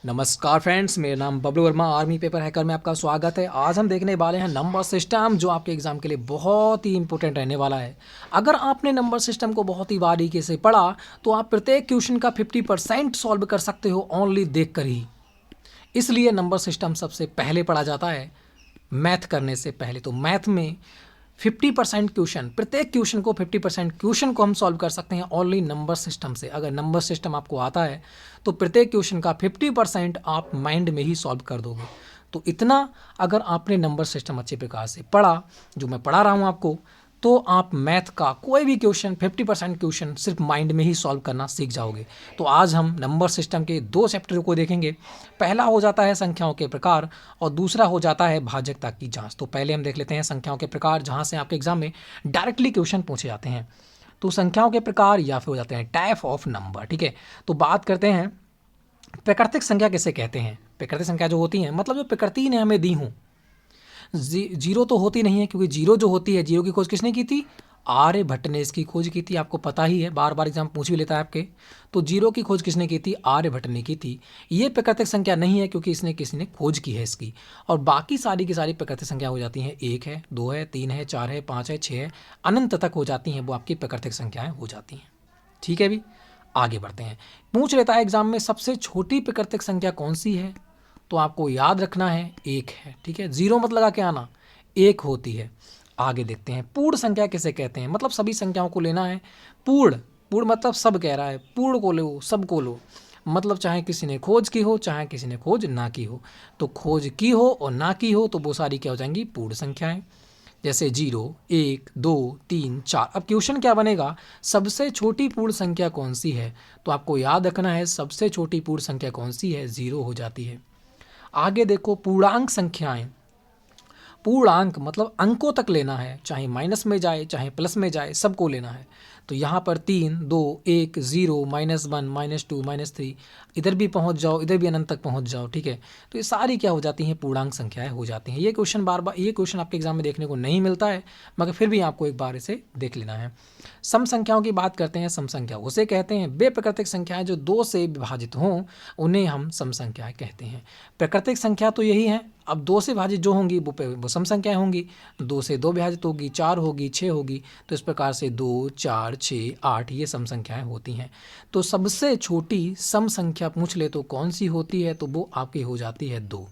नमस्कार फ्रेंड्स, मेरा नाम Bablu Verma, army paper hacker में आपका स्वागत है। आज हम देखने वाले हैं नंबर सिस्टम, जो आपके एग्जाम के लिए बहुत ही इंपॉर्टेंट रहने वाला है। अगर आपने नंबर सिस्टम को बहुत ही बारीकी से पढ़ा तो आप प्रत्येक क्वेश्चन का 50% सॉल्व कर सकते हो ओनली देखकर ही। इसलिए नंबर सिस्टम सबसे पहले पढ़ा जाता है मैथ करने से पहले। तो मैथ में 50% क्वेश्चन, प्रत्येक क्वेश्चन को 50% क्वेश्चन को हम सॉल्व कर सकते हैं ओनली नंबर सिस्टम से। अगर नंबर सिस्टम आपको आता है तो प्रत्येक क्वेश्चन का 50% आप माइंड में ही सॉल्व कर दोगे। तो इतना अगर आपने नंबर सिस्टम अच्छे प्रकार से पढ़ा, जो मैं पढ़ा रहा हूँ आपको, तो आप मैथ का कोई भी क्वेश्चन 50% क्वेश्चन सिर्फ माइंड में ही सॉल्व करना सीख जाओगे। तो आज हम नंबर सिस्टम के 2 चैप्टर को देखेंगे। पहला हो जाता है संख्याओं के प्रकार और दूसरा हो जाता है भाजकता की जांच। तो पहले हम देख लेते हैं संख्याओं के प्रकार, जहां से आपके एग्जाम में डायरेक्टली क्वेश्चन पूछे जाते हैं। तो संख्याओं के प्रकार या फिर हो जाते हैं टाइप ऑफ नंबर। ठीक है, तो बात करते हैं प्राकृतिक संख्या किसे कहते हैं। प्राकृतिक संख्या जो होती हैं, मतलब जो प्रकृति ने हमें दी हूँ। जीरो तो होती नहीं है, क्योंकि जीरो जो होती है, जीरो की खोज किसने की थी? आर्यभट्ट ने इसकी खोज की थी। आपको पता ही है, बार बार एग्जाम पूछ भी लेता है आपके। तो जीरो की खोज किसने की थी? आर्यभट्ट ने की थी। ये प्राकृतिक संख्या नहीं है, क्योंकि इसने किसी ने खोज की है इसकी। और बाकी सारी की सारी प्राकृतिक संख्या हो जाती हैं 1 है, 2 है, 3 है, 4 है, 5 है, 6 है, अनंत तक हो जाती हैं, वो आपकी प्राकृतिक संख्याएं हो जाती हैं। ठीक है, भी आगे बढ़ते हैं। पूछ लेता है एग्जाम में सबसे छोटी प्राकृतिक संख्या कौन सी है, तो आपको याद रखना है 1 है। ठीक है, जीरो मत लगा के आना, 1 होती है। आगे देखते हैं पूर्ण संख्या किसे कहते हैं। मतलब सभी संख्याओं को लेना है पूर्ण। पूर्ण मतलब सब कह रहा है, पूर्ण को लो, सब को लो। मतलब चाहे किसी ने खोज की हो, चाहे किसी ने खोज ना की हो। तो खोज की हो और ना की हो तो वो सारी क्या हो जाएंगी? पूर्ण संख्याएं। जैसे 0, 1, 2, 3, 4। अब क्वेश्चन क्या बनेगा? सबसे छोटी पूर्ण संख्या कौन सी है? तो आपको याद रखना है सबसे छोटी पूर्ण संख्या कौन सी है? 0 हो जाती है। आगे देखो पूर्णांक संख्याएं। पूर्णांक मतलब अंकों तक लेना है, चाहे माइनस में जाए चाहे प्लस में जाए, सबको लेना है। तो यहाँ पर 3, 2, 1, 0, -1, -2, -3, इधर भी पहुँच जाओ, इधर भी अनंत तक पहुँच जाओ। ठीक है, तो ये सारी क्या हो जाती हैं? पूर्णांक संख्याएं हो जाती हैं। ये क्वेश्चन ये क्वेश्चन आपके एग्जाम में देखने को नहीं मिलता है, मगर फिर भी आपको एक बार इसे देख लेना है। सम संख्याओं की बात करते हैं। सम संख्या उसे कहते हैं वे प्राकृतिक संख्याएं जो 2 से विभाजित हों, उन्हें हम सम संख्याएं कहते हैं। प्राकृतिक संख्या तो यही है। अब 2 से विभाजित जो होंगी वो सम संख्याएं होंगी। 2 से 2 विभाजित होगी, 4 होगी, 6 होगी। तो इस प्रकार से 2, 4, 6, 8 ये सम संख्याएं होती हैं। तो सबसे छोटी सम संख्या पूछ ले तो कौन सी होती है? तो वो आपकी हो जाती है 2।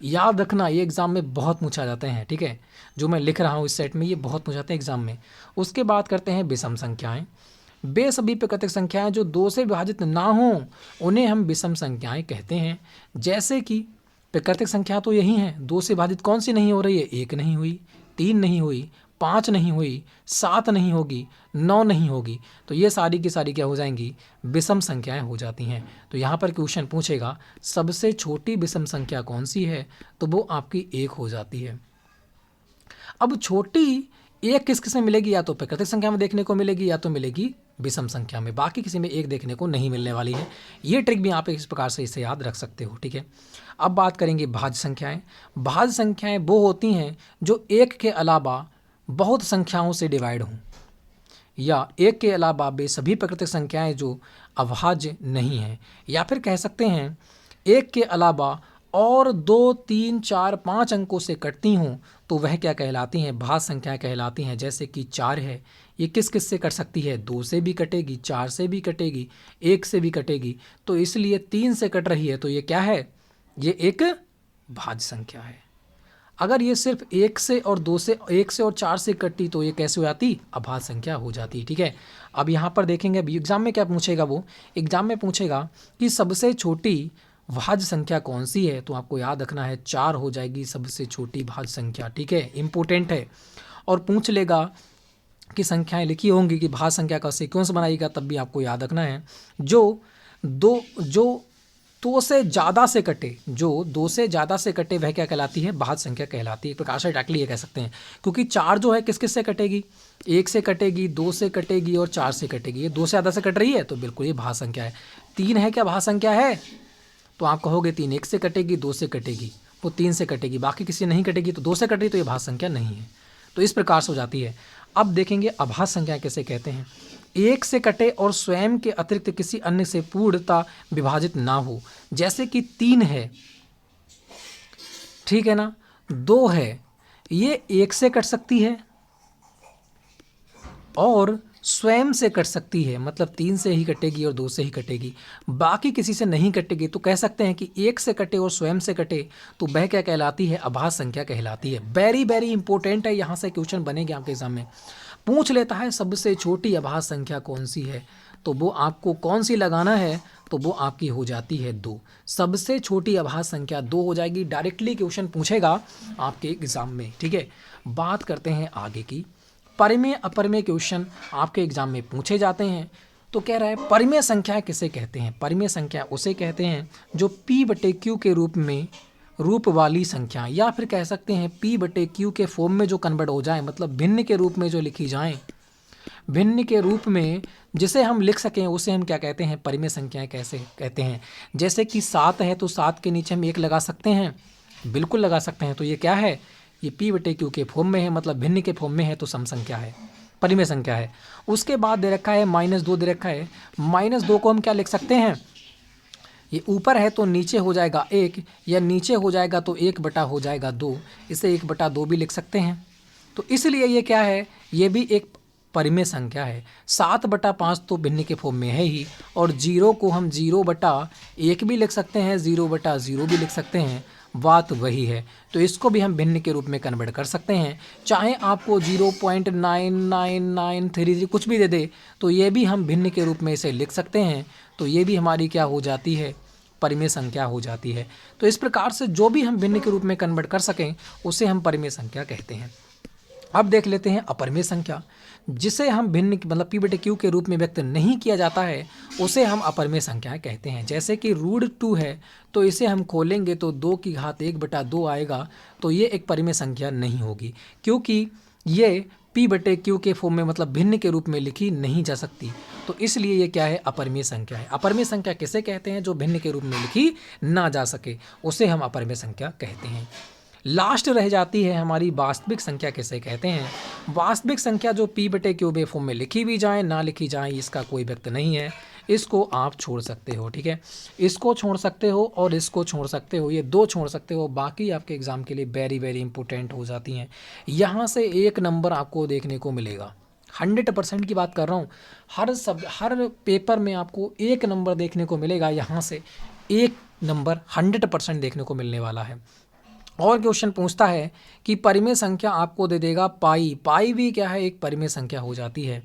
याद रखना, ये एग्ज़ाम में बहुत पूछा जाते हैं। ठीक है, जो मैं लिख रहा हूँ इस सेट में, ये बहुत पूछाते हैं एग्ज़ाम में। उसके बाद करते हैं विषम संख्याएं। वे सभी प्राकृतिक संख्याएं जो 2 से विभाजित ना हों, उन्हें हम विषम संख्याएं कहते हैं। जैसे कि प्राकृतिक संख्या तो यही है, 2 से विभाजित कौन सी नहीं हो रही है? 1 नहीं हुई, 3 नहीं हुई, 5 नहीं हुई, 7 नहीं होगी, 9 नहीं होगी। तो ये सारी की सारी क्या हो जाएंगी? विषम संख्याएं हो जाती हैं। तो यहाँ पर क्वेश्चन पूछेगा सबसे छोटी विषम संख्या कौन सी है, तो वो आपकी 1 हो जाती है। अब छोटी 1 किस किस में मिलेगी? या तो प्राकृतिक संख्या में देखने को मिलेगी, या तो मिलेगी विषम संख्या में। बाकी किसी में 1 देखने को नहीं मिलने वाली है। ये ट्रिक भी आप इस प्रकार से इसे याद रख सकते हो। ठीक है, अब बात करेंगे भाज्य संख्याएं। भाज्य संख्याएं वो होती हैं जो 1 के अलावा बहुत संख्याओं से डिवाइड हों, या 1 के अलावा वे सभी प्राकृतिक संख्याएं जो अभाज्य नहीं हैं। या फिर कह सकते हैं 1 के अलावा और 2, 3, 4, 5 अंकों से कटती हों, तो वह क्या कहलाती हैं? भाज्य संख्याएं कहलाती हैं। जैसे कि 4 है, ये किस किस से कट सकती है? 2 से भी कटेगी, 4 से भी कटेगी, 1 से भी कटेगी। तो इसलिए 3 से कट रही है, तो ये क्या है? ये एक भाज्य संख्या है। अगर ये सिर्फ 1 से और 2 से, 1 से और 4 से कटती, तो ये कैसे हो जाती? अभाज्य संख्या हो जाती। ठीक है, अब यहाँ पर देखेंगे अभी एग्जाम में क्या पूछेगा। वो एग्जाम में पूछेगा कि सबसे छोटी भाज्य संख्या कौन सी है, तो आपको याद रखना है 4 हो जाएगी सबसे छोटी भाज्य संख्या। ठीक है, इंपॉर्टेंट है। और पूछ लेगा कि संख्याएं लिखी होंगी कि भाज्य संख्या का सीक्वेंस बनाएगा, तब भी आपको याद रखना है जो 2 से ज़्यादा से कटे, जो 2 से ज़्यादा से कटे, वह क्या कहलाती है? भाज्य संख्या कहलाती है। एक प्रकार से डायरेक्टली ये कह सकते हैं, क्योंकि 4 जो है किस किस से कटेगी? 1 से कटेगी, 2 से कटेगी और 4 से कटेगी। ये 2 से ज़्यादा से कट रही है, तो बिल्कुल ये भाज्य संख्या है। 3 है क्या भाज्य संख्या है? तो आप कहोगे 3 1 से कटेगी, 2 से कटेगी, वो 3 से कटेगी, बाकी किसी नहीं कटेगी, तो 2 से कट रही, तो ये भाज्य संख्या नहीं है। तो इस प्रकार से हो जाती है। अब देखेंगे अभाज्य संख्या किसे कहते हैं। एक से कटे और स्वयं के अतिरिक्त किसी अन्य से पूर्णता विभाजित ना हो। जैसे कि 3 है, ठीक है ना, 2 है, ये 1 से कट सकती है और स्वयं से कट सकती है, मतलब 3 से ही कटेगी और 2 से ही कटेगी, बाकी किसी से नहीं कटेगी। तो कह सकते हैं कि 1 से कटे और स्वयं से कटे तो वह क्या कहलाती है? अभाज्य संख्या कहलाती है। वेरी वेरी इंपॉर्टेंट है, यहाँ से क्वेश्चन बनेगा आपके एग्जाम में। पूछ लेता है सबसे छोटी अभाज्य संख्या कौन सी है, तो वो आपको कौन सी लगाना है, तो वो आपकी हो जाती है 2। सबसे छोटी अभाज्य संख्या 2 हो जाएगी। डायरेक्टली क्वेश्चन पूछेगा आपके एग्जाम में, ठीक है। बात करते हैं आगे की। परिमेय अपरिमेय क्वेश्चन आपके एग्जाम में पूछे जाते हैं। तो कह रहा है परिमेय संख्या किसे कहते हैं? परिमेय संख्या उसे कहते हैं जो p/q के रूप वाली संख्या, या फिर कह सकते हैं p/q के फॉर्म में जो कन्वर्ट हो जाए, मतलब भिन्न के रूप में जो लिखी जाए, भिन्न के रूप में जिसे हम लिख सकें उसे हम क्या कहते हैं? परिमेय संख्याएं कैसे कहते हैं? जैसे कि 7 है तो 7 के नीचे हम 1 लगा सकते हैं, बिल्कुल लगा सकते हैं। तो ये क्या है? ये p/q के फॉर्म में है, मतलब भिन्न के फॉर्म में है, तो सम संख्या है, परिमेय संख्या है। उसके बाद दे रखा है -2 दे रखा है। -2 को हम क्या लिख सकते हैं? ये ऊपर है तो नीचे हो जाएगा 1, या नीचे हो जाएगा तो 1 हो जाएगा 2, इसे 1/2 भी लिख सकते हैं। तो इसलिए ये क्या है? ये भी एक परिमेय संख्या है। 7/5 तो भिन्न के फॉर्म में है ही, और 0 को हम 0/1 भी लिख सकते हैं, 0/0 भी लिख सकते हैं, बात वही है। तो इसको भी हम भिन्न के रूप में कन्वर्ट कर सकते हैं। चाहे आपको 0.9993 कुछ भी दे दे, तो ये भी हम भिन्न के रूप में इसे लिख सकते हैं। तो ये भी हमारी क्या हो जाती है? परिमेय संख्या हो जाती है। तो इस प्रकार से जो भी हम भिन्न के रूप में कन्वर्ट कर सकें उसे हम परिमेय संख्या कहते हैं। अब देख लेते हैं अपरिमेय संख्या, जिसे हम भिन्न मतलब p/q के रूप में व्यक्त नहीं किया जाता है, उसे हम अपरिमेय संख्याएं कहते हैं। जैसे कि √2 है तो इसे हम खोलेंगे तो 2 की घात 1/2 आएगा, तो ये एक परिमेय संख्या नहीं होगी, क्योंकि ये p/q के फॉर्म में मतलब भिन्न के रूप में लिखी नहीं जा सकती। तो इसलिए ये क्या है? अपरिमेय संख्या है। अपरिमेय संख्या किसे कहते हैं? जो भिन्न के रूप में लिखी ना जा सके, उसे हम अपरिमेय संख्या कहते हैं। लास्ट रह जाती है हमारी वास्तविक संख्या किसे कहते हैं? वास्तविक संख्या जो p/q फॉर्म में लिखी भी जाए ना लिखी जाए, इसका कोई व्यक्त नहीं है, इसको आप छोड़ सकते हो, ठीक है। इसको छोड़ सकते हो और इसको छोड़ सकते हो, ये 2 छोड़ सकते हो, बाकी आपके एग्जाम के लिए वेरी वेरी इंपॉर्टेंट हो जाती हैं। यहाँ से 1 नंबर आपको देखने को मिलेगा, 100% की बात कर रहा हूँ। हर पेपर में आपको 1 नंबर देखने को मिलेगा, यहाँ से 1 नंबर 100% देखने को मिलने वाला है। और क्वेश्चन पूछता है कि परिमेय संख्या आपको दे देगा पाई। पाई भी क्या है? एक परिमेय संख्या हो जाती है।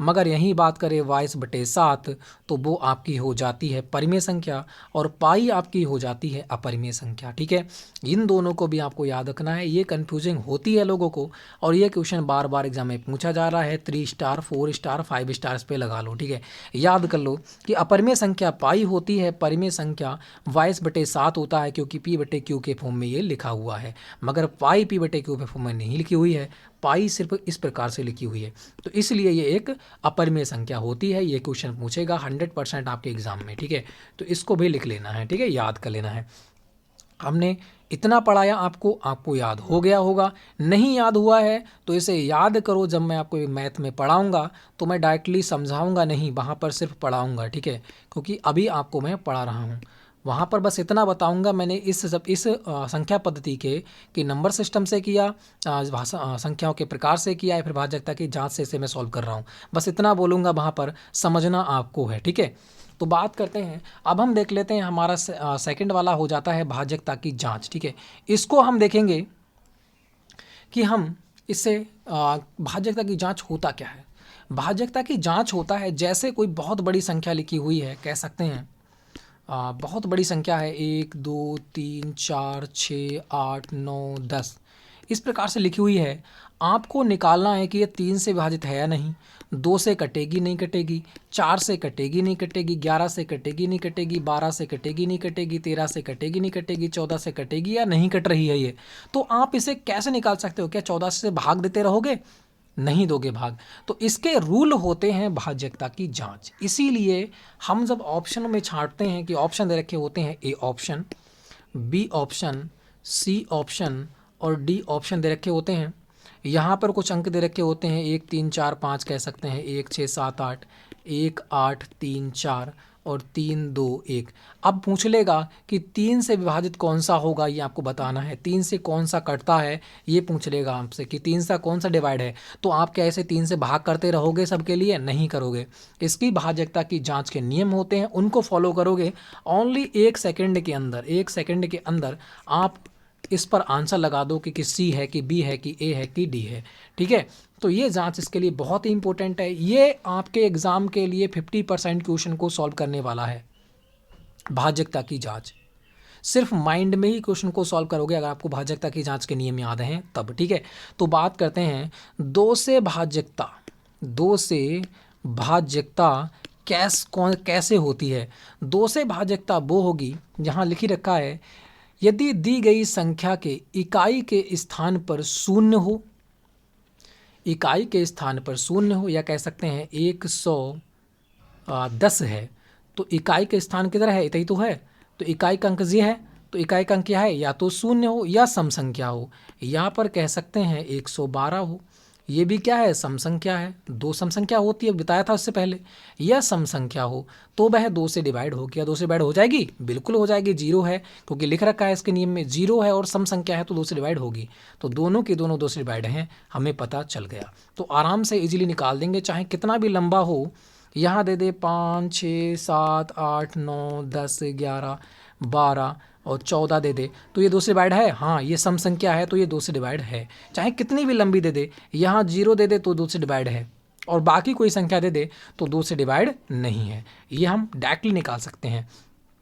मगर यहीं बात करें 22/7 तो वो आपकी हो जाती है परिमेय संख्या, और पाई आपकी हो जाती है अपरिमेय संख्या, ठीक है। इन दोनों को भी आपको याद रखना है, ये कन्फ्यूजिंग होती है लोगों को, और ये क्वेश्चन बार बार एग्जाम में पूछा जा रहा है। 3 स्टार 4 स्टार 5 स्टार पे लगा लो, ठीक है। याद कर लो कि अपरिमेय संख्या पाई होती है, परिमेय संख्या 22/7 होता है, क्योंकि p/q के फॉर्म में ये लिखा हुआ है। मगर पाई p/q के फॉर्म में नहीं लिखी हुई है, पाई सिर्फ इस प्रकार से लिखी हुई है। तो इसलिए ये एक अपरिमेय संख्या होती है। ये क्वेश्चन पूछेगा 100% आपके एग्जाम में, ठीक है। तो इसको भी लिख लेना है, ठीक है, याद कर लेना है। हमने इतना पढ़ाया आपको याद हो गया होगा। नहीं याद हुआ है तो इसे याद करो। जब मैं आपको मैथ में पढ़ाऊंगा तो मैं डायरेक्टली समझाऊंगा नहीं, वहाँ पर सिर्फ पढ़ाऊंगा, ठीक है। क्योंकि अभी आपको मैं पढ़ा रहा हूँ, वहाँ पर बस इतना बताऊंगा। मैंने इस संख्या पद्धति कि नंबर सिस्टम से किया, संख्याओं के प्रकार से किया, या फिर भाज्यता की जांच से इसे मैं सॉल्व कर रहा हूँ, बस इतना बोलूँगा। वहाँ पर समझना आपको है, ठीक है। तो बात करते हैं, अब हम देख लेते हैं, हमारा सेकंड वाला हो जाता है भाज्यता की जांच, ठीक है। इसको हम देखेंगे कि हम इससे भाज्यता की जांच होता क्या है। भाज्यता की जांच होता है जैसे कोई बहुत बड़ी संख्या लिखी हुई है, कह सकते हैं बहुत बड़ी संख्या है, 1 2 3 4 6 8 9 10 इस प्रकार से लिखी हुई है। आपको निकालना है कि ये 3 से विभाजित है या नहीं, 2 से कटेगी नहीं कटेगी, 4 से कटेगी नहीं कटेगी, 11 से कटेगी नहीं कटेगी, 12 से कटेगी नहीं कटेगी, 13 से कटेगी नहीं कटेगी, 14 से कटेगी या नहीं कट रही है ये। तो आप इसे कैसे निकाल सकते हो? क्या 14 से भाग देते रहोगे? नहीं दोगे भाग। तो इसके रूल होते हैं भाज्यता की जांच। इसीलिए हम जब ऑप्शन में छांटते हैं कि ऑप्शन दे रखे होते हैं, A option, B option, C option और डी ऑप्शन दे रखे होते हैं। यहाँ पर कुछ अंक दे रखे होते हैं 1 3 4 5 कह सकते हैं, 1 6 7 8, 1 8 3 4 और 3 2 1। अब पूछ लेगा कि 3 से विभाजित कौन सा होगा, ये आपको बताना है। 3 से कौन सा कटता है ये पूछ लेगा आपसे कि 3 से कौन सा डिवाइड है। तो आप क्या ऐसे 3 से भाग करते रहोगे सबके लिए? नहीं करोगे। इसकी भाज्यता की जांच के नियम होते हैं, उनको फॉलो करोगे। ओनली 1 सेकंड के अंदर, 1 सेकंड के अंदर आप इस पर आंसर लगा दो कि सी है कि बी है कि ए है कि डी है। ठीक है, तो ये जांच इसके लिए बहुत ही इंपॉर्टेंट है। ये आपके एग्ज़ाम के लिए 50% क्वेश्चन को सॉल्व करने वाला है। भाज्यता की जांच सिर्फ माइंड में ही क्वेश्चन को सॉल्व करोगे अगर आपको भाज्यता की जांच के नियम याद हैं तब। ठीक है, तो बात करते हैं 2 से भाज्यता। 2 से भाज्यता कैसे होती है? 2 से भाज्यता वो होगी, जहाँ लिखी रखा है यदि दी गई संख्या के इकाई के स्थान पर शून्य हो, इकाई के स्थान पर शून्य हो, या कह सकते हैं 110 है तो इकाई के स्थान किधर है? इतना ही तो है, तो इकाई का अंक ये है, तो इकाई का अंक क्या है? या तो शून्य हो या सम संख्या हो। यहाँ पर कह सकते हैं 112 हो, ये भी क्या है? सम संख्या है। 2 सम संख्या होती है, बताया था उससे पहले। या सम संख्या हो तो वह 2 से डिवाइड हो गया। 2 से डिवाइड हो जाएगी? बिल्कुल हो जाएगी। 0 है क्योंकि लिख रखा है इसके नियम में 0 है और सम संख्या है तो 2 से डिवाइड होगी। तो दोनों के दोनों 2 से डिवाइड हैं, हमें पता चल गया। तो आराम से इजीली निकाल देंगे, चाहे कितना भी लंबा हो। यहाँ दे दे 5 6 7 8 9 10 11 12 और 14 दे दे तो ये 2 से डिवाइड है। हाँ, ये सम संख्या है तो ये 2 से डिवाइड है। चाहे कितनी भी लंबी दे दे, यहाँ 0 दे दे तो 2 से डिवाइड है, और बाकी कोई संख्या दे दे तो 2 से डिवाइड नहीं है। ये हम डायरेक्टली निकाल सकते हैं।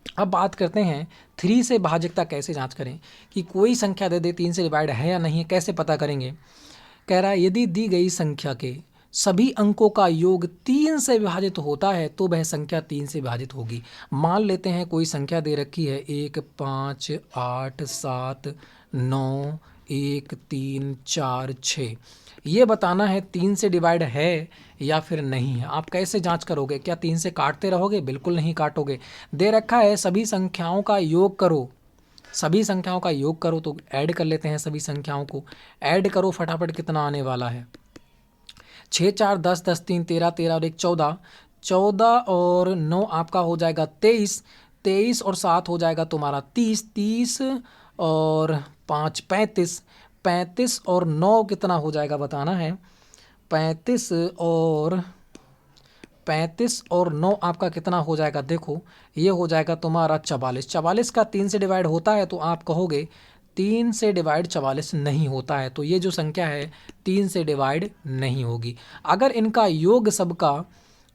अब बात करते हैं 3 से भाज्यता कैसे जांच करें, कि कोई संख्या दे दे 3 से डिवाइड है या नहीं है, कैसे पता करेंगे? कह रहा है यदि दी गई संख्या के सभी अंकों का योग 3 से विभाजित होता है तो वह संख्या 3 से विभाजित होगी। मान लेते हैं कोई संख्या दे रखी है 1 5 8 7 9 1 3 4 6। ये बताना है 3 से डिवाइड है या फिर नहीं है। आप कैसे जांच करोगे? क्या 3 से काटते रहोगे? बिल्कुल नहीं काटोगे। दे रखा है सभी संख्याओं का योग करो, सभी संख्याओं का योग करो, तो ऐड कर लेते हैं सभी संख्याओं को। ऐड करो फटाफट, कितना आने वाला है? 6 4 10 10 3 13 13 और 1 14, 14 और 9 आपका हो जाएगा 23, 23 और 7 हो जाएगा तुम्हारा 30, 30 और 5 35, 35 और 9 कितना हो जाएगा बताना है। 35 और 9 आपका कितना हो जाएगा? देखो ये हो जाएगा तुम्हारा 44। 44 का 3 से डिवाइड होता है तो आप कहोगे 3 से डिवाइड 44 नहीं होता है, तो ये जो संख्या है 3 से डिवाइड नहीं होगी। अगर इनका योग सबका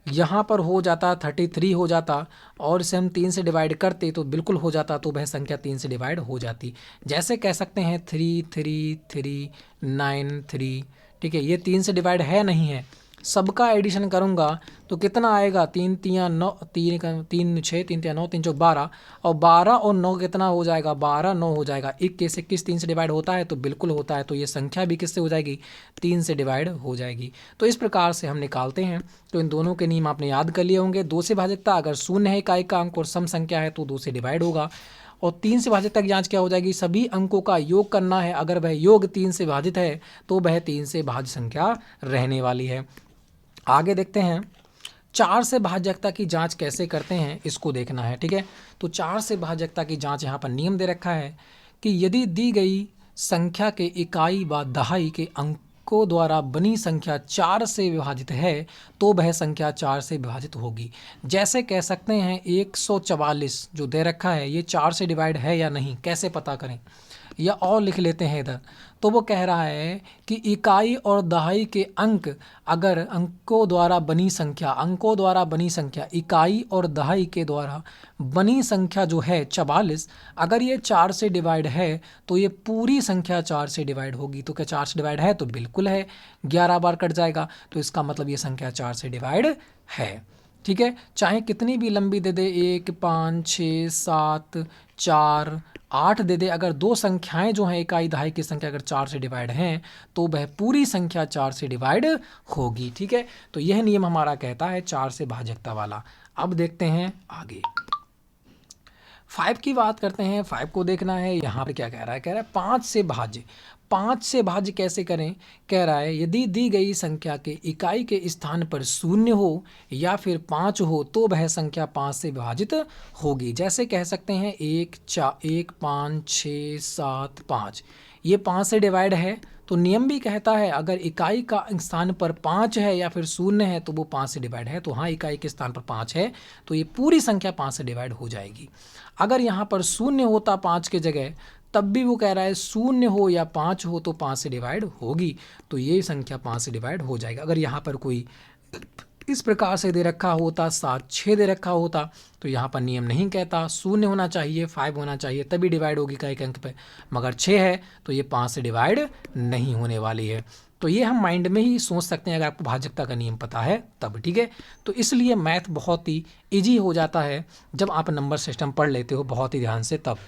यहाँ पर हो जाता 33 हो जाता और इसे हम 3 से डिवाइड करते तो बिल्कुल हो जाता, तो वह संख्या 3 से डिवाइड हो जाती। जैसे कह सकते हैं 3 3 3 9 3। ठीक है, ये 3 से डिवाइड है नहीं है। सबका एडिशन करूँगा तो कितना आएगा? 3 3 9, 3 3 6 3 3 9 3 4 12 और 12 और 9 कितना हो जाएगा? 12 9 हो जाएगा। 21 21 3 से डिवाइड होता है तो बिल्कुल होता है, तो ये संख्या भी किससे हो जाएगी? 3 से डिवाइड हो जाएगी। तो इस प्रकार से हम निकालते हैं। तो इन दोनों के नियम आपने याद कर लिए होंगे। 2 से भाज्यता अगर शून्य है इकाई का अंक और सम संख्या है तो 2 से डिवाइड होगा। और 3 से भाज्यता की जांच क्या हो जाएगी? सभी अंकों का योग करना है, अगर वह योग 3 से भाजित है तो वह 3 से भाज्य संख्या रहने वाली है। आगे देखते हैं 4 से भाज्यता की जांच कैसे करते हैं, इसको देखना है। ठीक है, तो 4 से भाज्यता की जांच यहाँ पर नियम दे रखा है कि यदि दी गई संख्या के इकाई व दहाई के अंकों द्वारा बनी संख्या 4 से विभाजित है तो वह संख्या 4 से विभाजित होगी। जैसे कह सकते हैं 144 जो दे रखा है ये 4 से डिवाइड है या नहीं, कैसे पता करें? या और लिख लेते हैं इधर। तो वो कह रहा है कि इकाई और दहाई के अंक, अगर अंकों द्वारा बनी संख्या इकाई और दहाई के द्वारा बनी संख्या जो है 44, अगर ये 4 से डिवाइड है तो ये पूरी संख्या 4 से डिवाइड होगी। तो क्या 4 से डिवाइड है? तो बिल्कुल है, 11 बार कट जाएगा, तो इसका मतलब ये संख्या 4 से डिवाइड है। ठीक है, चाहे कितनी भी लंबी दे दे, 1 5 6 7 4 8 दे दे, अगर दो संख्याएं जो हैं इकाई दहाई की संख्या अगर 4 से डिवाइड हैं तो वह पूरी संख्या 4 से डिवाइड होगी। ठीक है, तो यह नियम हमारा कहता है 4 से भाज्यता वाला। अब देखते हैं आगे 5 की बात करते हैं। 5 को देखना है, यहाँ पर क्या कह रहा है? कह रहा है 5 से भाज्य। 5 से भाज्य कैसे करें, कह रहा है यदि दी गई संख्या के इकाई के स्थान पर 0 हो या फिर 5 हो तो वह संख्या 5 से विभाजित होगी। जैसे कह सकते हैं 1 5 6 7 5, ये 5 से डिवाइड है, तो नियम भी कहता है अगर इकाई का स्थान पर 5 है या फिर 0 है तो वो 5 से डिवाइड है। तो हाँ, इकाई के स्थान पर 5 है तो ये पूरी संख्या 5 से डिवाइड हो जाएगी। अगर यहाँ पर 0 होता 5 के जगह, तब भी वो कह रहा है 0 हो या 5 हो तो 5 से डिवाइड होगी, तो ये संख्या 5 से डिवाइड हो जाएगा। अगर यहाँ पर कोई इस प्रकार से दे रखा होता, 7 6 दे रखा होता, तो यहाँ पर नियम नहीं कहता 0 होना चाहिए, 5 होना चाहिए, तभी डिवाइड होगी इकाई के अंक पे, मगर 6 है तो ये 5 से डिवाइड नहीं होने वाली है। तो ये हम माइंड में ही सोच सकते हैं अगर आपको भाजकता का नियम पता है तब, ठीक है। तो इसलिए मैथ बहुत ही ईजी हो जाता है जब आप नंबर सिस्टम पढ़ लेते हो बहुत ही ध्यान से। तब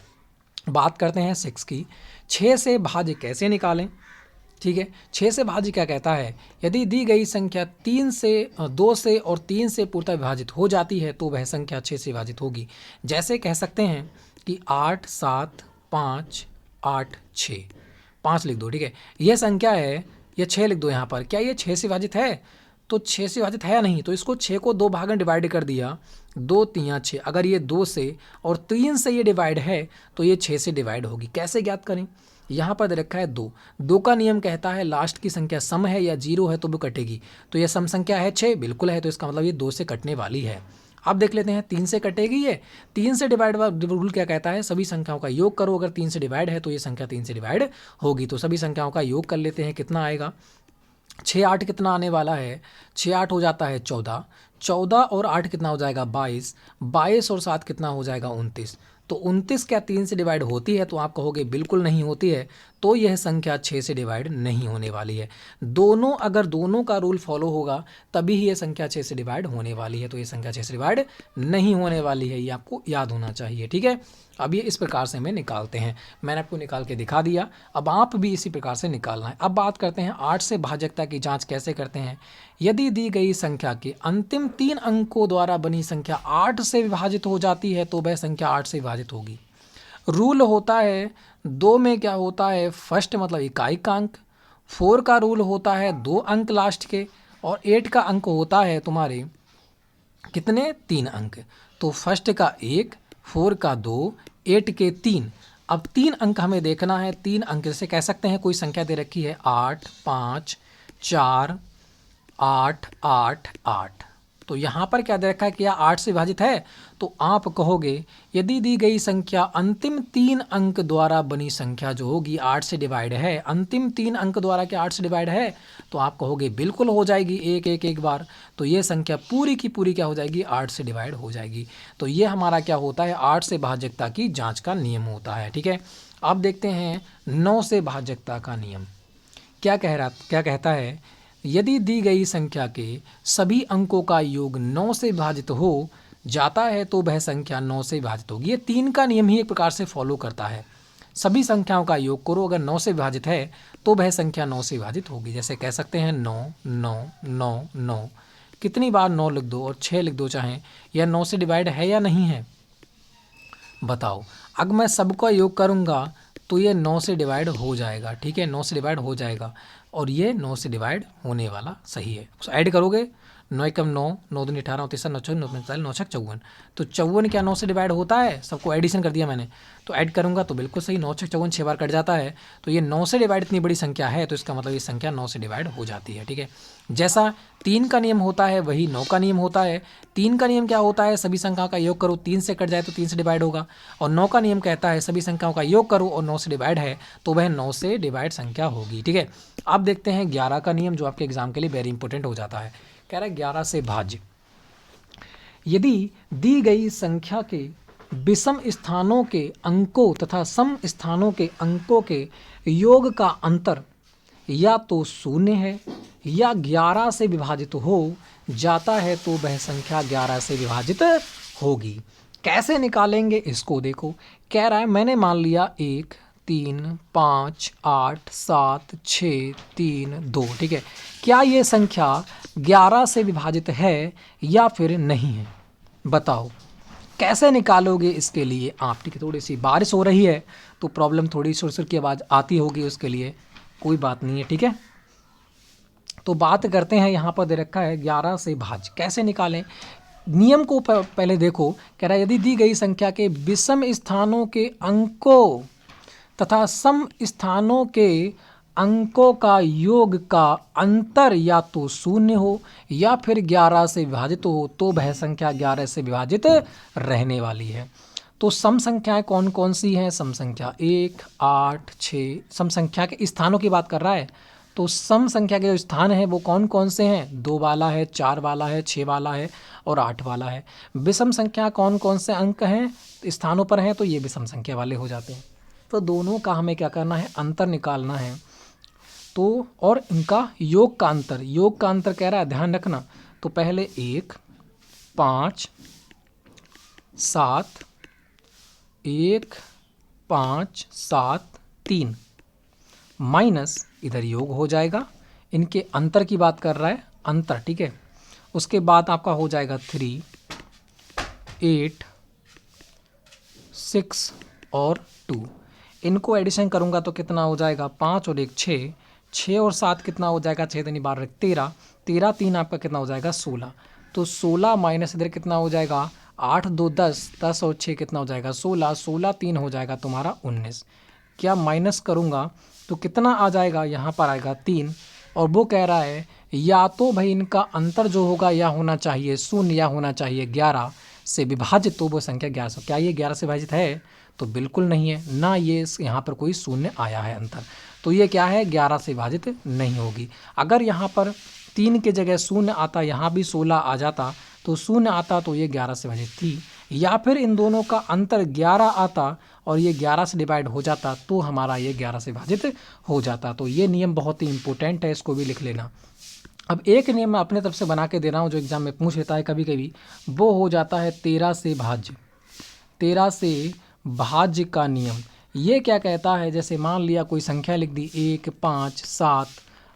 बात करते हैं 6 की। 6 से भाज्य कैसे निकालें, ठीक है। 6 से भाज्य क्या कहता है, यदि दी गई संख्या 2 से और 3 से पूर्णतः विभाजित हो जाती है तो वह संख्या 6 से विभाजित होगी। जैसे कह सकते हैं कि 8 7 5 8 6, 5 लिख दो, ठीक है। यह संख्या है, यह 6 लिख दो यहाँ पर। क्या ये 6 से विभाजित है, तो 6 से विभाजित है या नहीं, तो इसको 6 को 2 भाग में डिवाइड कर दिया, 2 3 6। अगर ये 2 से और 3 से ये डिवाइड है तो ये 6 से डिवाइड होगी। कैसे ज्ञात करें, यहाँ पर दे रखा है 2 का नियम कहता है लास्ट की संख्या सम है या 0 है तो वो कटेगी। तो ये सम संख्या है 6, बिल्कुल है, तो इसका मतलब ये 2 से कटने वाली है। अब देख लेते हैं 3 से कटेगी ये। 3 से डिवाइड रूल क्या कहता है, सभी संख्याओं का योग करो, अगर 3 से डिवाइड है तो ये संख्या 3 से डिवाइड होगी। तो सभी संख्याओं का योग कर लेते हैं, कितना आएगा, 6 8 कितना आने वाला है, 6 8 हो जाता है 14, 14 और 8 कितना हो जाएगा 22, 22 और 7 कितना हो जाएगा 29। तो 29 क्या 3 से डिवाइड होती है, तो आप कहोगे बिल्कुल नहीं होती है, तो यह संख्या 6 से डिवाइड नहीं होने वाली है। अगर दोनों का रूल फॉलो होगा तभी ही यह संख्या 6 से डिवाइड होने वाली है, तो ये संख्या 6 से डिवाइड नहीं होने वाली है, ये आपको याद होना चाहिए, ठीक है। अब ये इस प्रकार से हमें निकालते हैं, मैंने आपको निकाल के दिखा दिया, अब आप भी इसी प्रकार से निकालना है। अब बात करते हैं 8 से भाजकता की जांच कैसे करते हैं। यदि दी गई संख्या के अंतिम 3 अंकों द्वारा बनी संख्या 8 से विभाजित हो जाती है तो वह संख्या 8 से विभाजित होगी। रूल होता है 2 में क्या होता है, फर्स्ट मतलब इकाई का अंक, 4 का रूल होता है 2 अंक लास्ट के, और 8 का अंक होता है तुम्हारे कितने, 3 अंक। तो फर्स्ट का 1, 4 का 2, 8 के 3। अब 3 अंक हमें देखना है, 3 अंक जैसे कह सकते हैं कोई संख्या दे रखी है 8 5 4 8 8 8, तो यहाँ पर क्या दे रखा है, क्या 8 से विभाजित है, तो आप कहोगे यदि दी गई संख्या अंतिम 3 अंक द्वारा बनी संख्या जो होगी 8 से डिवाइड है, अंतिम 3 अंक द्वारा क्या 8 से डिवाइड है, तो आप कहोगे बिल्कुल हो जाएगी, एक बार, तो ये संख्या पूरी की पूरी क्या हो जाएगी, 8 से डिवाइड हो जाएगी। तो ये हमारा क्या होता है, 8 से भाजकता की जाँच का नियम होता है, ठीक है। अब देखते हैं 9 से भाजकता का नियम क्या कहता है। यदि दी गई संख्या के सभी अंकों का योग 9 से विभाजित हो जाता है तो वह संख्या 9 से विभाजित होगी। ये 3 का नियम ही एक प्रकार से फॉलो करता है, सभी संख्याओं का योग करो, अगर 9 से विभाजित है तो वह संख्या 9 से विभाजित होगी। जैसे कह सकते हैं 9 9 9 9, कितनी बार 9 लिख दो और 6 लिख दो चाहें, यह 9 से डिवाइड है या नहीं है, बताओ। अगर मैं सबका योग करूँगा तो ये 9 से डिवाइड हो जाएगा, ठीक है, 9 से डिवाइड हो जाएगा, और ये 9 से डिवाइड होने वाला सही है। तो ऐड करोगे 9 एकम 9, 9 दूनी 18, 9 9 9 9 54, तो 54 क्या 9 से डिवाइड होता है, सबको एडिशन कर दिया मैंने, तो ऐड करूंगा तो बिल्कुल सही, 9 54 6 बार कट जाता है, तो ये 9 से डिवाइड इतनी बड़ी संख्या है तो इसका मतलब ये संख्या 9 से डिवाइड हो जाती है, ठीक है। जैसा 3 का नियम होता है वही 9 का नियम होता है। 3 का नियम क्या होता है, सभी संख्याओं का योग करो, 3 से कट जाए तो 3 से डिवाइड होगा, और 9 का नियम कहता है सभी संख्याओं का योग करो और 9 से डिवाइड है तो वह 9 से डिवाइड संख्या होगी, ठीक है। अब देखते हैं 11 का नियम जो आपके एग्जाम के लिए वेरी इंपॉर्टेंट हो जाता है। कह रहा है 11 से भाज्य, यदि दी गई संख्या के विषम स्थानों के अंकों तथा सम स्थानों के अंकों के योग का अंतर या तो 0 है या 11 से विभाजित हो जाता है तो वह संख्या 11 से विभाजित होगी। कैसे निकालेंगे इसको देखो। कह रहा है मैंने मान लिया 1 3 5 8 7 6 3 2, ठीक है। क्या ये संख्या 11 से विभाजित है या फिर नहीं है, बताओ। कैसे निकालोगे इसके लिए आप, ठीक है। थोड़ी सी बारिश हो रही है तो प्रॉब्लम थोड़ी सुर सुर की आवाज़ आती होगी, उसके लिए कोई बात नहीं है, ठीक है। तो बात करते हैं, यहाँ पर दे रखा है 11 से भाज्य कैसे निकालें। नियम को पहले देखो। कह रहा है यदि दी गई संख्या के विषम स्थानों के अंकों तथा सम स्थानों के अंकों का योग का अंतर या तो शून्य हो या फिर 11 से विभाजित हो तो वह संख्या 11 से विभाजित रहने वाली है। तो सम संख्याएं कौन कौन सी हैं? सम संख्या 1, 8, 6। सम संख्या के स्थानों की बात कर रहा है। तो सम संख्या के जो स्थान हैं वो कौन कौन से हैं? 2 वाला है, 4 वाला है, 6 वाला है और 8 वाला है। विषम संख्या कौन कौन से अंक हैं स्थानों पर हैं? तो ये विषम संख्या वाले हो जाते हैं। तो दोनों का हमें क्या करना है? अंतर निकालना है। तो और इनका योग का अंतर, योग का अंतर कह रहा है, ध्यान रखना। तो पहले 1, 5, 7, 1, 5, 7, 3 माइनस इधर योग हो जाएगा। इनके अंतर की बात कर रहा है, अंतर, ठीक है। उसके बाद आपका हो जाएगा 3, 8, 6 और 2। इनको एडिशन करूंगा तो कितना हो जाएगा? 5 और 1 6, 6 और 7 कितना हो जाएगा? 6 दूनी 12, 13, 13 3 आपका कितना हो जाएगा? 16। तो 16 माइनस इधर कितना हो जाएगा? 8 2 10, 10 और 6 कितना हो जाएगा? 16, 16 3 हो जाएगा तुम्हारा 19। क्या माइनस करूंगा तो कितना आ जाएगा? यहाँ पर आएगा 3। और वो कह रहा है या तो भाई इनका अंतर जो होगा या होना चाहिए शून्य या होना चाहिए 11 से विभाजित, तो वो संख्या 11। क्या ये 11 से विभाजित है? तो बिल्कुल नहीं है ना, ये यहाँ पर कोई शून्य आया है अंतर। तो ये क्या है? 11 से विभाजित नहीं होगी। अगर यहाँ पर 3 के जगह शून्य आता, यहाँ भी 16 आ जाता, तो शून्य आता तो ये 11 से विभाजित थी। या फिर इन दोनों का अंतर 11 आता और ये 11 से डिवाइड हो जाता तो हमारा ये 11 से विभाजित हो जाता। तो ये नियम बहुत ही इंपॉर्टेंट है, इसको भी लिख लेना। अब एक नियम मैं अपने तरफ से बना के दे रहा हूँ जो एग्जाम में पूछ लेता है कभी कभी, वो हो जाता है 13 से भाज्य। 13 से भाज्य का नियम ये क्या कहता है? जैसे मान लिया कोई संख्या लिख दी 1, 5, 7,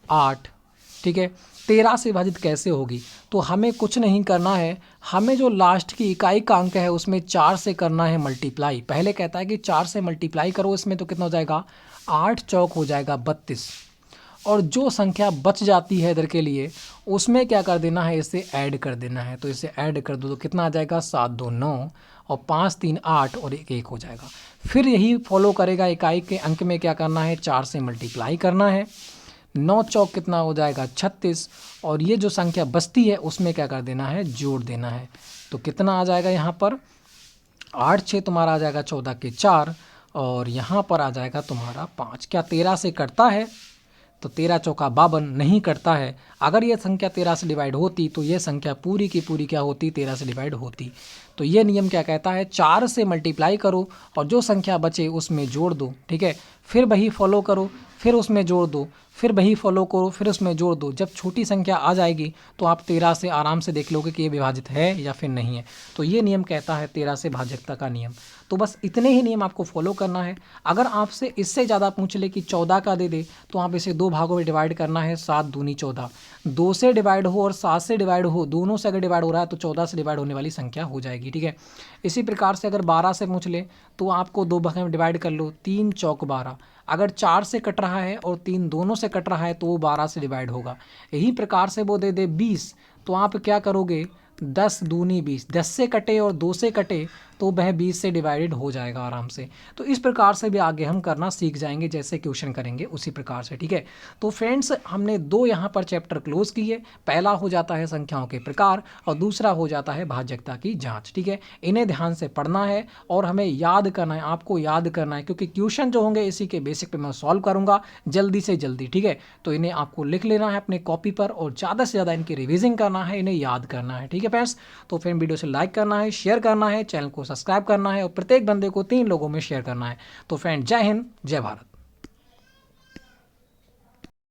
8, ठीक है। 13 से विभाजित कैसे होगी? तो हमें कुछ नहीं करना है, हमें जो लास्ट की इकाई का अंक है उसमें 4 से करना है मल्टीप्लाई। पहले कहता है कि 4 से मल्टीप्लाई करो इसमें, तो कितना हो जाएगा? 8 चौक हो जाएगा 32। और जो संख्या बच जाती है इधर के लिए उसमें क्या कर देना है? इसे ऐड कर देना है। तो इसे ऐड कर दो तो कितना आ जाएगा? 7 2 9 और 5 3 8 और 1 1 हो जाएगा। फिर यही फॉलो करेगा, इकाई के अंक में क्या करना है? 4 से मल्टीप्लाई करना है। 9 चौक कितना हो जाएगा? 36। और ये जो संख्या बचती है उसमें क्या कर देना है? जोड़ देना है। तो कितना आ जाएगा यहाँ पर? 8 6 तुम्हारा आ जाएगा 14 के 4 और यहाँ पर आ जाएगा तुम्हारा 5। क्या 13 से कटता है? तो 13 चौका 52 नहीं कटता है। अगर ये संख्या 13 से डिवाइड होती तो ये संख्या पूरी की पूरी क्या होती? 13 से डिवाइड होती। तो ये नियम क्या कहता है? 4 से मल्टीप्लाई करो और जो संख्या बचे उसमें जोड़ दो, ठीक है। फिर वही फॉलो करो, फिर उसमें जोड़ दो, फिर वही फॉलो करो, फिर उसमें जोड़ दो। जब छोटी संख्या आ जाएगी तो आप 13 से आराम से देख लोगे कि ये विभाजित है या फिर नहीं है। तो ये नियम कहता है 13 से भाज्यता का नियम। तो बस इतने ही नियम आपको फॉलो करना है। अगर आपसे इससे ज़्यादा पूछ ले कि 14 का दे दे तो आप इसे 2 भागों में डिवाइड करना है। 7 दूनी 14, 2 से डिवाइड हो और 7 से डिवाइड हो, दोनों से अगर डिवाइड हो रहा है तो 14 से डिवाइड होने वाली संख्या हो जाएगी, ठीक है। इसी प्रकार से अगर 12 से पूछ ले तो आपको 2 भागों में डिवाइड कर लो। 3 चौक 12, अगर 4 से कट रहा है और 3 दोनों से कट रहा है तो वो 12 से डिवाइड होगा। यही प्रकार से वो दे दे 20 तो आप क्या करोगे? 10 दूनी 20, 10 से कटे और 2 से कटे तो वह 20 से डिवाइडेड हो जाएगा आराम से। तो इस प्रकार से भी आगे हम करना सीख जाएंगे, जैसे क्वेश्चन करेंगे उसी प्रकार से, ठीक है। तो फ्रेंड्स हमने 2 यहाँ पर चैप्टर क्लोज किए। पहला हो जाता है संख्याओं के प्रकार और दूसरा हो जाता है भाज्यता की जाँच, ठीक है। इन्हें ध्यान से पढ़ना है और हमें याद करना है, आपको याद करना है, क्योंकि क्वेश्चन जो होंगे इसी के बेसिक पे मैं सॉल्व करूँगा जल्दी से जल्दी, ठीक है। तो इन्हें आपको लिख लेना है अपने कॉपी पर और ज़्यादा से ज़्यादा इनकी रिविजन करना है, इन्हें याद करना है, ठीक है फ्रेंड्स। तो फिर वीडियो से लाइक करना है, शेयर करना है, चैनल को सब्सक्राइब करना है और प्रत्येक बंदे को 3 लोगों में शेयर करना है। तो फ्रेंड जय हिंद, जय भारत।